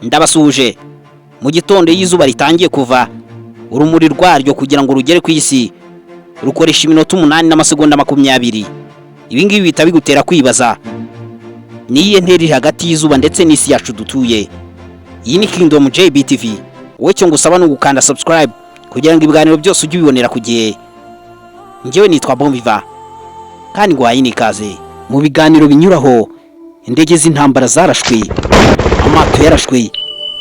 Ndabasuje mu gitondo y'izuba ritangiye kuva, urumuri rwaryo kugira ngo rugere ku isi rukoresha iminota 8 n'amasegonda 20. Ibi ngibi bita bigutera kwibaza niye nteri hagati y'izuba ndetse n'isi yacu dutuye. Iyi ni Kingdom JBTV, wowe cyo ngusaba no gukanda subscribe kugira ngo ibiganiro byose ujye ubibonera ku gihe. Njyewe nitwa Bombiva kandi ngwaye nikaze mu biganiro binyuraho. Indege z'intambara zarashwe, amato yarashwe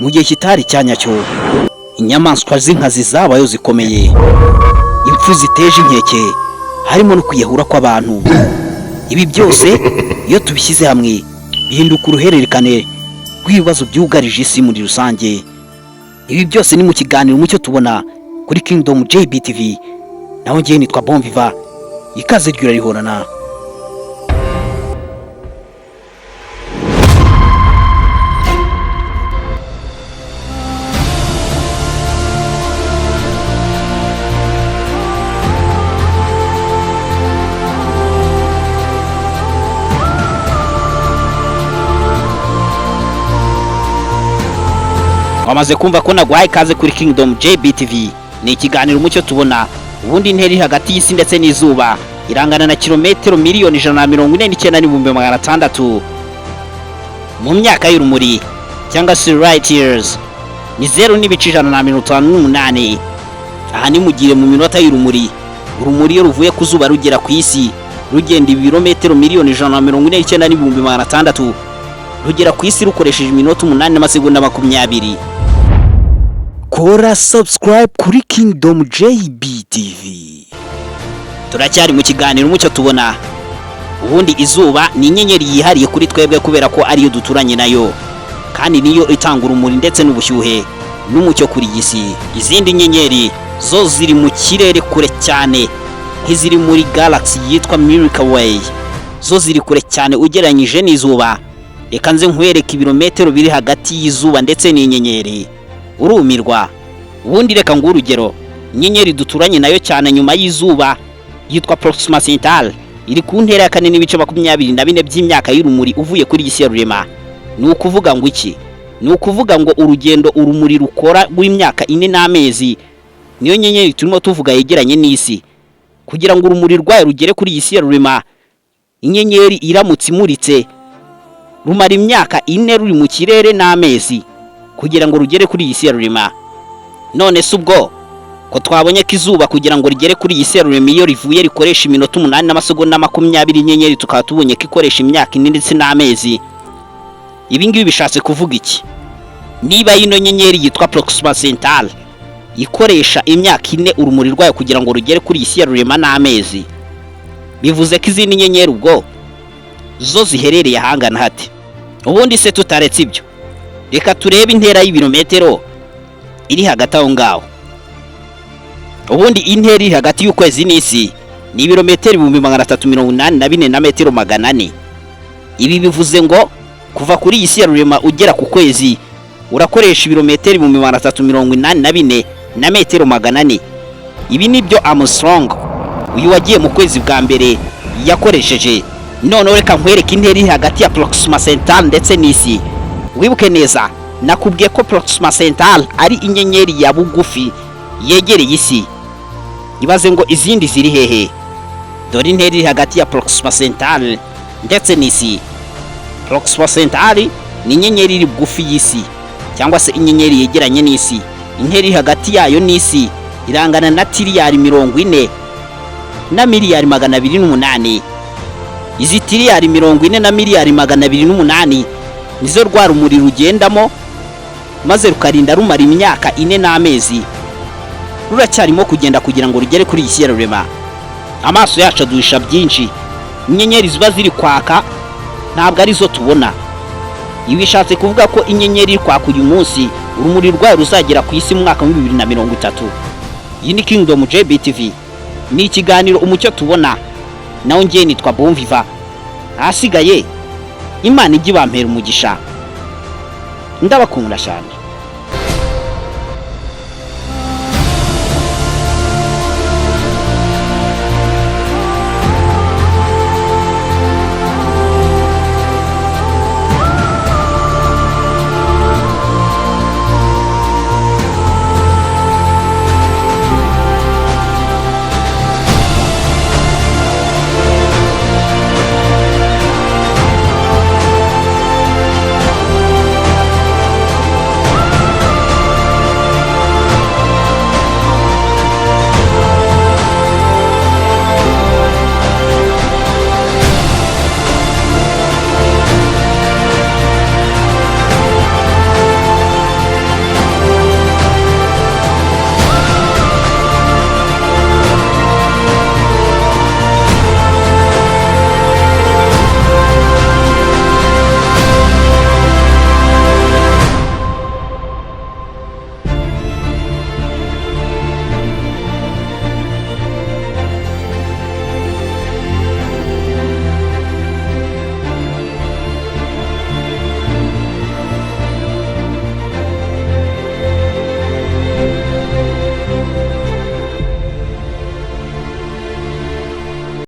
mu gihe kitari cyanyacyo, inyamaswa z'inkazi zabayo zikomeye, impfu ziteje inkeke, harimo no kwiyahura kw'abantu. Ibi byose iyo tubishyize hamwe bihinduka uruhererekane rw'ibibazo byugarije isi muri rusange. Ibi byose ni mu kiganiro mucyo tubona kuri Kingdom JBTV. Naho ngiye nitwa Bombiva, ikaze ryura rihorana. Wamaze kumva ko nagwaye kaze kuri Kingdom JBTV. Ni ikiganiro mucyo tubona ubundi interi hagati y'isi ndetse n'izuba irangana na kilometero miliyoni 149,600 mu myaka y'urumuri cyangwa se light years ni 0.158. Aha ni mugire mu minota y'urumuri. Urumuri ruvuye ku zuba rugera ku isi rugenda ibirometero miliyoni 149,600 rugera ku isi rukoresheje iminota 8 n'amasegonda 20. Kora subscribe kuri Kingdom JBTV. Turacyari mu kiganiro mucyo tubona. Ubundi izuba ni inyenyeri yihariye kuri twebwe kubera ko ariyo duturanye nayo, kandi niyo itanga urumuri ndetse n'ubushyuhe n'umucyo kuri isi. Izindi nyenyeri zo ziri mu kirere kure cyane, nk'iziri muri galaxy yitwa Milky Way. Zo ziri kure cyane ugereranyije n'izuba. Reka nze nkwereka ibirometero biri hagati y'izuba ndetse n'inyenyeri. Urumirwa. Ubundi reka ngo urugero, inyenyeri duturanye nayo cyane nyuma y'izuba yitwa Proxima Centauri, iri ku ntera ya 4.24 by'imyaka y'urumuri uvuye kuri isi ya rurema. Ni ukuvuga ngo iki? Ni ukuvuga ngo urugendo urumuri rukora rw'imyaka 4 n'amezi niyo nyenyeri turimo tuvuga yegeranye n'isi. Kugira ngo urumuri rwayo rugere kuri isi ya rurema, inyenyeri iramutse imuritse rumara imyaka 4 ruri mu kirere n'amezi kugira ngo rugere kuri isi ya rurema. None subwo ko twabonye ko izuba kugira ngo rigere kuri isi ya rurema iyo rivuye rikoresha iminota 8 n'amasegonda 20, inyenyeri tukaba tubonye ko ikoresha imyaka 4 ndetse n'amezi. Ibi ngibi bishatse kuvuga iki? Niba ino nyenyeri yitwa Proxima Centauri ikoresha imyaka 4 urumuri rwayo kugira ngo rugere kuri isi ya rurema n'amezi, bivuze ko izindi nyenyeri ubwo zo ziherereye ahangana hati. Ubundi se tutaretse ibyo, reka turebe intera y'ibirometero iri hagati aho ngaho. Ubundi intera iri hagati y'ukwezi n'isi ni ibirometero 384 na metero 400. Ibi bivuze ngo kuva kuri isi ya rurema ugera ku kwezi urakoresha ibirometero 384 na metero 400. Ibi nibyo Armstrong uyu wagiye mu kwezi bwa mbere yakoresheje. None reka nkwereke intera iri hagati ya Proxima Centauri ndetse n'isi. Wibuke neza nakubwiye ko Proxima Centauri ari inyenyeri ya bugufi yegereye isi. Ibaze ngo izindi ziri hehe? Dore intera iri hagati ya Proxima Centauri ndetse n'isi. Proxima Centauri ni inyenyeri iri bugufi y'isi cyangwa se inyenyeri yegeranye n'isi. Intera iri hagati yayo n'isi irangana na tiriyari 40 na miliyari 208. Izi tiriyari 40 na miliyari 208 nizo rwa rumuri rugendamo maze rukarinda rumara imyaka 4 n'amezi. Ruracyarimo kugenda kugira ngo rugere kuri isi ya rurema. Amaso yacu aduhisha byinshi. Inyenyeri ziba ziri kwaka ntabwo ari zo tubona. Ibi bishatse kuvuga ko inyenyeri iri kwaka uyu munsi urumuri rwayo ruzagera ku isi mu mwaka wa 2030. Iyi ni Kingdom JBTV. Ni ikiganiro umucyo tubona. Naho ngiye nitwa Bombiva. Hasigaye Imana ijye bampera umugisha. Ndabakunda cyane.